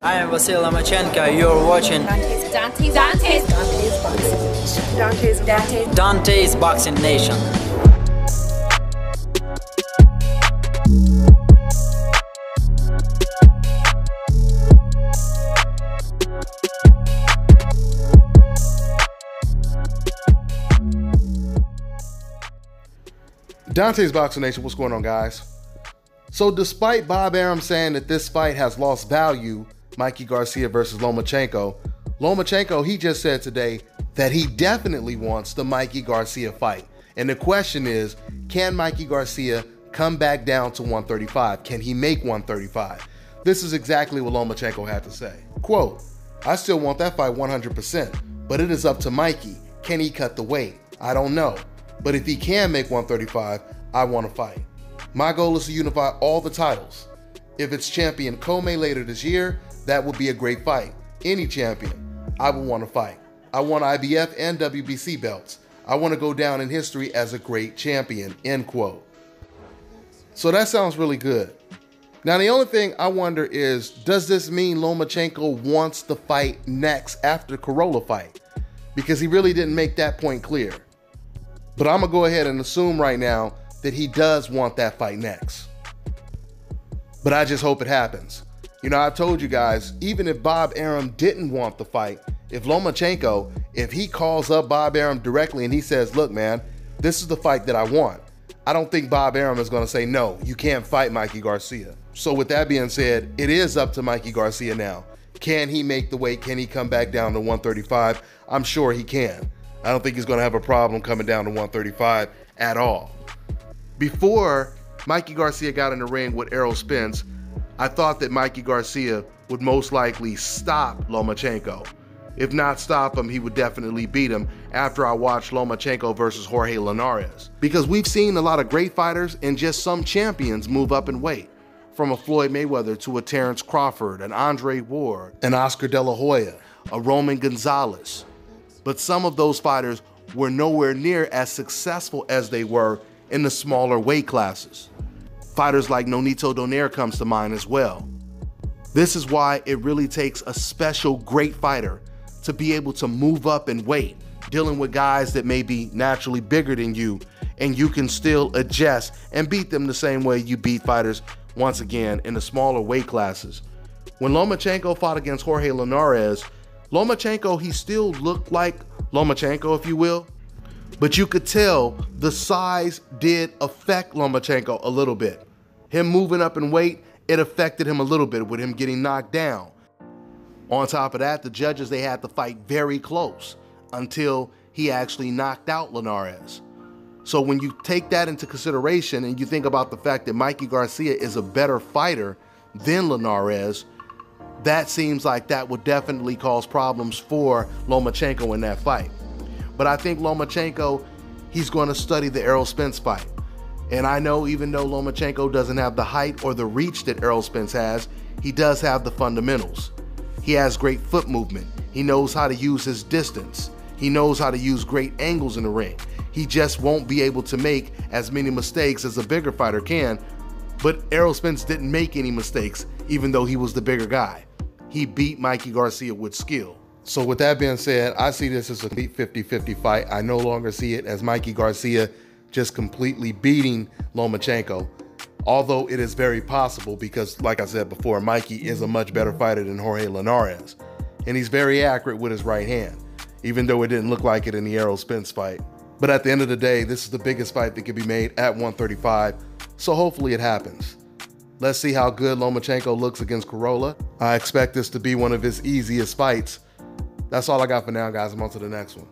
I am Lomachenko. You're watching Dante's Boxing Nation. Dante's Boxing Nation, what's going on, guys? So despite Bob Arum saying that this fight has lost value, Mikey Garcia versus Lomachenko, he just said today that he definitely wants the Mikey Garcia fight. And the question is, can Mikey Garcia come back down to 135? Can he make 135? This is exactly what Lomachenko had to say. Quote, "I still want that fight 100%, but it is up to Mikey. Can he cut the weight? I don't know. But if he can make 135, I want to fight. My goal is to unify all the titles. If it's champion Comey later this year, that would be a great fight. Any champion, I would want to fight. I want IBF and WBC belts. I want to go down in history as a great champion," end quote. So that sounds really good. Now the only thing I wonder is, does this mean Lomachenko wants the fight next after the Corolla fight? Because he really didn't make that point clear. But I'm gonna go ahead and assume right now that he does want that fight next. But I just hope it happens. You know, I've told you guys, even if Bob Arum didn't want the fight, if Lomachenko, if he calls up Bob Arum directly and he says, "Look, man, this is the fight that I want," I don't think Bob Arum is gonna say, "No, you can't fight Mikey Garcia." So with that being said, it is up to Mikey Garcia now. Can he make the weight? Can he come back down to 135? I'm sure he can. I don't think he's gonna have a problem coming down to 135 at all. Before Mikey Garcia got in the ring with Errol Spence, I thought that Mikey Garcia would most likely stop Lomachenko. If not stop him, he would definitely beat him after I watched Lomachenko versus Jorge Linares. Because we've seen a lot of great fighters and just some champions move up in weight. From a Floyd Mayweather to a Terrence Crawford, an Andre Ward, an Oscar De La Hoya, a Roman Gonzalez. But some of those fighters were nowhere near as successful as they were in the smaller weight classes. Fighters like Nonito Donaire comes to mind as well. This is why it really takes a special great fighter to be able to move up in weight, dealing with guys that may be naturally bigger than you, and you can still adjust and beat them the same way you beat fighters, once again, in the smaller weight classes. When Lomachenko fought against Jorge Linares, Lomachenko, he still looked like Lomachenko, if you will, but you could tell the size did affect Lomachenko a little bit. Him moving up in weight, it affected him a little bit with him getting knocked down. On top of that, the judges, they had to fight very close until he actually knocked out Linares. So when you take that into consideration and you think about the fact that Mikey Garcia is a better fighter than Linares, that seems like that would definitely cause problems for Lomachenko in that fight. But I think Lomachenko, he's going to study the Errol Spence fight. And I know even though Lomachenko doesn't have the height or the reach that Errol Spence has, he does have the fundamentals. He has great foot movement. He knows how to use his distance. He knows how to use great angles in the ring. He just won't be able to make as many mistakes as a bigger fighter can. But Errol Spence didn't make any mistakes, even though he was the bigger guy. He beat Mikey Garcia with skill. So with that being said, I see this as a 50-50 fight. I no longer see it as Mikey Garcia just completely beating Lomachenko. Although it is very possible because, like I said before, Mikey is a much better fighter than Jorge Linares. And he's very accurate with his right hand, even though it didn't look like it in the Errol Spence fight. But at the end of the day, this is the biggest fight that can be made at 135. So hopefully it happens. Let's see how good Lomachenko looks against Corolla. I expect this to be one of his easiest fights. That's all I got for now, guys. I'm on to the next one.